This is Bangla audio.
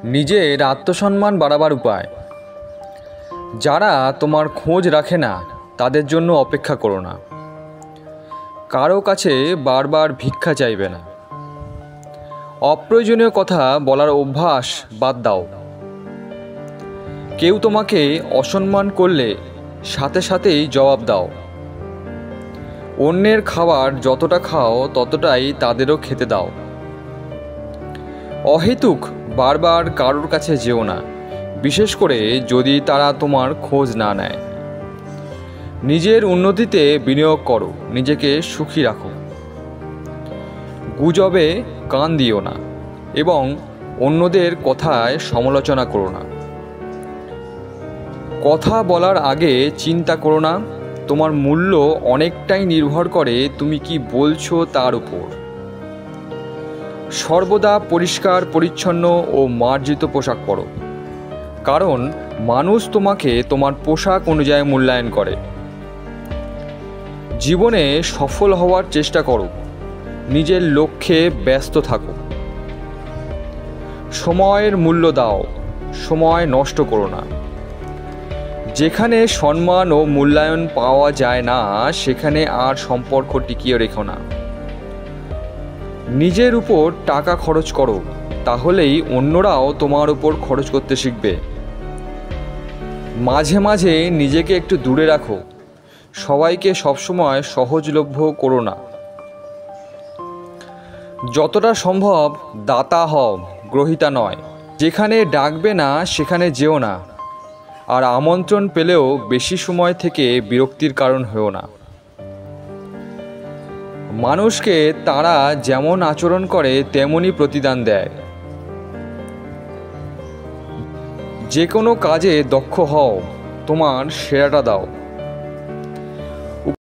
নিজের আত্মসম্মান বাড়াবার উপায়। যারা তোমার খোঁজ রাখে না তাদের জন্য অপেক্ষা করো না। কারো কাছে বারবার ভিক্ষা চাইবে না। অপ্রয়োজনীয় কথা বলার অভ্যাস বাদ দাও। কেউ তোমাকে অসম্মান করলে সাথে সাথেই জবাব দাও। অন্যের খাবার যতটা খাও ততটাই তাদেরও খেতে দাও। অহেতুক বারবার কারোর কাছে যেও না, বিশেষ করে যদি তারা তোমার খোঁজ না নেয়। নিজের উন্নতিতে বিনিয়োগ করো, নিজেকে সুখী রাখো। গুজবে কান দিও না এবং অন্যদের কথায় সমালোচনা করো না। কথা বলার আগে চিন্তা করো না, তোমার মূল্য অনেকটাই নির্ভর করে তুমি কি বলছো তার উপর। সর্বদা পরিষ্কার পরিচ্ছন্ন ও মার্জিত পোশাক পরো, কারণ মানুষ তোমাকে তোমার পোশাক অনুযায়ী মূল্যায়ন করে। জীবনে সফল হওয়ার চেষ্টা করো, নিজের লক্ষ্যে ব্যস্ত থাকো। সময়ের মূল্য দাও, সময় নষ্ট করো না। যেখানে সম্মান ও মূল্যায়ন পাওয়া যায় না সেখানে আর সম্পর্ক টিকিয়ে রেখো না। নিজের উপর টাকা খরচ করো, তাহলেই অন্যরাও তোমার উপর খরচ করতে শিখবে। মাঝে মাঝে নিজেকে একটু দূরে রাখো, সবাইকে সবসময় সহজলভ্য করো না। যতটা সম্ভব দাতা হও, গ্রহীতা নয়। যেখানে ডাকবে না সেখানে যেও না, আর আমন্ত্রণ পেলেও বেশি সময় থেকে বিরক্তির কারণ হও না। মানুষকে তারা যেমন আচরণ করে তেমনই প্রতিদান দেয়। যে কোনো কাজে দক্ষ হও, তোমার সেরাটা দাও।